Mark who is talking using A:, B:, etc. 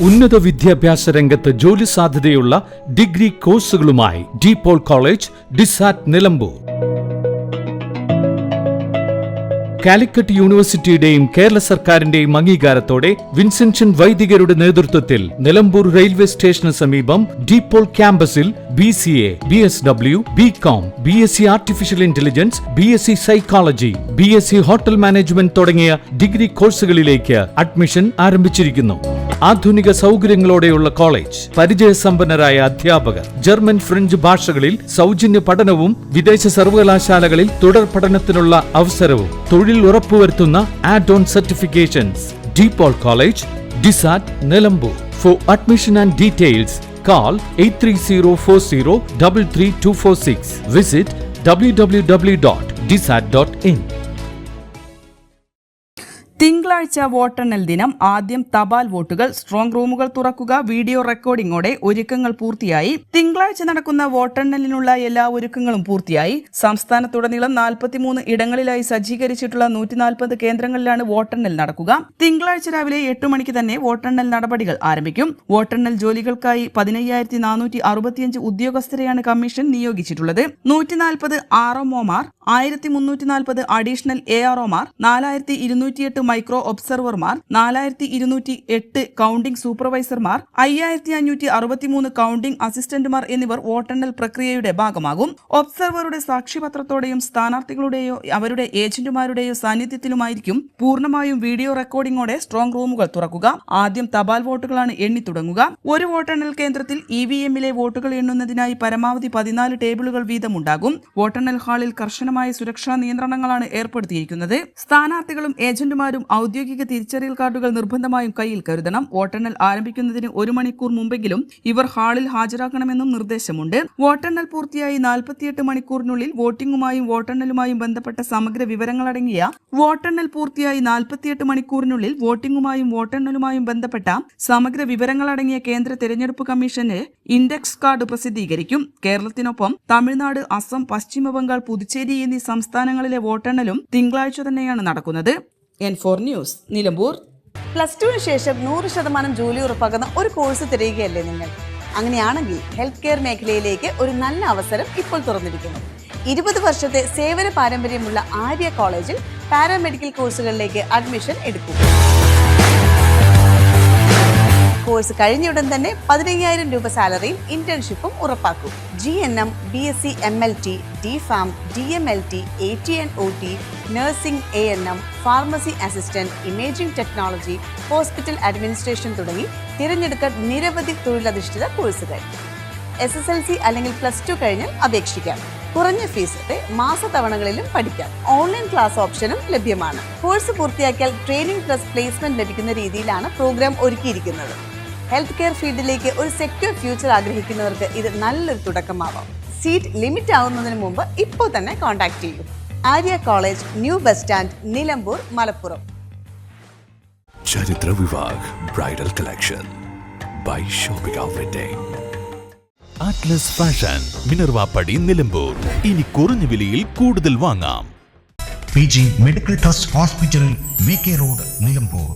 A: ഉന്നത വിദ്യാഭ്യാസ രംഗത്ത് ജോലി സാധ്യതയുള്ള ഡിഗ്രി കോഴ്സുകളുമായി DePaul കോളേജ്, ഡിസാറ്റ്, നിലമ്പൂർ. കാലിക്കറ്റ് യൂണിവേഴ്സിറ്റിയുടെയും കേരള സർക്കാരിന്റെയും അംഗീകാരത്തോടെ വിൻസെൻഷൻ വൈദികരുടെ നേതൃത്വത്തിൽ നിലമ്പൂർ റെയിൽവേ സ്റ്റേഷന് സമീപം DePaul ക്യാമ്പസിൽ BCA, BSW, BCom, BSc artificial intelligence, BSc psychology, BSc hotel management തുടങ്ങിയ ഡിഗ്രി കോഴ്സുകളിലേക്ക് അഡ്മിഷൻ ആരംഭിച്ചിരിക്കുന്നു. ആധുനിക സൗകര്യങ്ങളോടെയുള്ള കോളേജ്, പരിചയസമ്പന്നരായ അധ്യാപകർ, ജർമ്മൻ, ഫ്രഞ്ച് ഭാഷകളിൽ സൗജന്യ പഠനവും വിദേശ സർവകലാശാലകളിൽ തുടർ പഠനത്തിനുള്ള അവസരവും തൊഴിൽ ഉറപ്പുവരുത്തുന്ന ആഡ്-ഓൺ സർട്ടിഫിക്കേഷൻസ്. DePaul കോളേജ്, ഡിസാറ്റ്, Nilambur. For admission and details call 8304033246. Visit www.disat.in.
B: തിങ്കളാഴ്ച വോട്ടെണ്ണൽ ദിനം. ആദ്യം തപാൽ വോട്ടുകൾ. സ്ട്രോങ് റൂമുകൾ തുറക്കുക. വീഡിയോ റെക്കോർഡിംഗോടെ ഒരുക്കങ്ങൾ പൂർത്തിയായി. തിങ്കളാഴ്ച നടക്കുന്ന വോട്ടെണ്ണലിനുള്ള എല്ലാ ഒരുക്കങ്ങളും പൂർത്തിയായി. സംസ്ഥാനത്തുടനീളം 43 ഇടങ്ങളിലായി സജ്ജീകരിച്ചിട്ടുള്ള 140 കേന്ദ്രങ്ങളിലാണ് വോട്ടെണ്ണൽ നടക്കുക. തിങ്കളാഴ്ച രാവിലെ 8 മണിക്ക് തന്നെ വോട്ടെണ്ണൽ നടപടികൾ ആരംഭിക്കും. വോട്ടെണ്ണൽ ജോലികൾക്കായി 15,465 ഉദ്യോഗസ്ഥരെയാണ് കമ്മീഷൻ നിയോഗിച്ചിട്ടുള്ളത്. 140 RMOമാർ, 1,340 അഡീഷണൽ AROമാർ, 4,208 മൈക്രോ ഒബ്സർവർമാർ, 4,208 കൌണ്ടിംഗ് സൂപ്പർവൈസർമാർ, 5,563 കൌണ്ടിംഗ് അസിസ്റ്റന്റുമാർ എന്നിവർ വോട്ടെണ്ണൽ പ്രക്രിയയുടെ ഭാഗമാകും. ഒബ്സർവറുടെ സാക്ഷ്യപത്രത്തോടെയും സ്ഥാനാർത്ഥികളുടെയോ അവരുടെ ഏജന്റുമാരുടെയോ സാന്നിധ്യത്തിലുമായിരിക്കും പൂർണ്ണമായും വീഡിയോ റെക്കോർഡിംഗോടെ സ്ട്രോങ് റൂമുകൾ തുറക്കുക. ആദ്യം തപാൽ വോട്ടുകളാണ് എണ്ണി തുടങ്ങുക. ഒരു വോട്ടെണ്ണൽ കേന്ദ്രത്തിൽ EVMലെ വോട്ടുകൾ എണ്ണുന്നതിനായി പരമാവധി 14 ടേബിളുകൾ വീതമുണ്ടാകും. വോട്ടെണ്ണൽ ഹാളിൽ കർശനമായ സുരക്ഷാ നിയന്ത്രണങ്ങളാണ് ഏർപ്പെടുത്തിയിരിക്കുന്നത്. സ്ഥാനാർത്ഥികളും ഏജന്റുമാരും ഔദ്യോഗിക തിരിച്ചറിയൽ കാർഡുകൾ നിർബന്ധമായും കയ്യിൽ കരുതണം. വോട്ടെണ്ണൽ ആരംഭിക്കുന്നതിന് 1 മണിക്കൂർ മുമ്പെങ്കിലും ഇവർ ഹാളിൽ ഹാജരാക്കണമെന്നും നിർദ്ദേശമുണ്ട്. വോട്ടെണ്ണൽ പൂർത്തിയായി 48 മണിക്കൂറിനുള്ളിൽ വോട്ടിംഗുമായും വോട്ടെണ്ണലുമായും ബന്ധപ്പെട്ട സമഗ്ര വിവരങ്ങളടങ്ങിയ വോട്ടെണ്ണൽ പൂർത്തിയായി 48 മണിക്കൂറിനുള്ളിൽ വോട്ടിംഗുമായും വോട്ടെണ്ണലുമായും ബന്ധപ്പെട്ട സമഗ്ര വിവരങ്ങളടങ്ങിയ കേന്ദ്ര തെരഞ്ഞെടുപ്പ് കമ്മീഷന്റെ ഇൻഡെക്സ് കാർഡ് പ്രസിദ്ധീകരിക്കും. കേരളത്തിനൊപ്പം തമിഴ്നാട്, അസം, പശ്ചിമ ബംഗാൾ, പുതുച്ചേരി എന്നീ സംസ്ഥാനങ്ങളിലെ വോട്ടെണ്ണലും തിങ്കളാഴ്ച തന്നെയാണ് നടക്കുന്നത്. N4 news, Nilambur.
C: +2 ശേഷം 100% ജോലി ഉറപ്പാക്കുന്ന ഒരു കോഴ്സ് തിരയുകയല്ലേ നിങ്ങൾ? അങ്ങനെയാണെങ്കിൽ ഹെൽത്ത് കെയർ മേഖലയിലേക്ക് ഒരു നല്ല അവസരം ഇപ്പോൾ തുറന്നിരിക്കുന്നു. 20 വർഷത്തെ സേവന പാരമ്പര്യമുള്ള ആര്യ കോളേജിൽ പാരാമെഡിക്കൽ കോഴ്സുകളിലേക്ക് അഡ്മിഷൻ എടുക്കും. കോഴ്സ് കഴിഞ്ഞയുടൻ തന്നെ 15,000 രൂപ സാലറിയും ഇന്റേൺഷിപ്പും ഉറപ്പാക്കും. GNM, BSc MLT, DPharm, DMLT, AT&OT, nursing, ANM, pharmacy assistant, imaging technology, hospital administration തുടങ്ങി തിരഞ്ഞെടുക്കാൻ നിരവധി തൊഴിലധിഷ്ഠിത കോഴ്സുകൾ. SSLC അല്ലെങ്കിൽ +2 കഴിഞ്ഞാൽ അപേക്ഷിക്കാം. കുറഞ്ഞ ഫീസോടെ മാസത്തവണകളിലും പഠിക്കാം. ഓൺലൈൻ ക്ലാസ് ഓപ്ഷനും ലഭ്യമാണ്. കോഴ്സ് പൂർത്തിയാക്കിയാൽ ട്രെയിനിങ് പ്ലസ് പ്ലേസ്മെന്റ് ലഭിക്കുന്ന രീതിയിലാണ് പ്രോഗ്രാം ഒരുക്കിയിരിക്കുന്നത്. ഹെൽത്ത് കെയർ ഫീൽഡിലേക്ക് ഒരു സെക്യൂർ ഫ്യൂച്ചർ ആഗ്രഹിക്കുന്നവർക്ക് ഇത് നല്ലൊരു തുടക്കമാവാം. സീറ്റ് ലിമിറ്റ് ആവുന്നതിന് മുമ്പ് ഇപ്പോൾ തന്നെ കോൺടാക്ട് ചെയ്യൂ. Arya college, new bus stand, Nilambur, Malappuram.
D: Charithra Vivah bridal collection by shopping outlet. Atlas fashion, Minervappadi, Nilambur. ഇനി കുറഞ്ഞ വിലയിൽ കൂടുതൽ വാങ്ങാം.
E: PG medical trust hospital, VK road, Nilambur.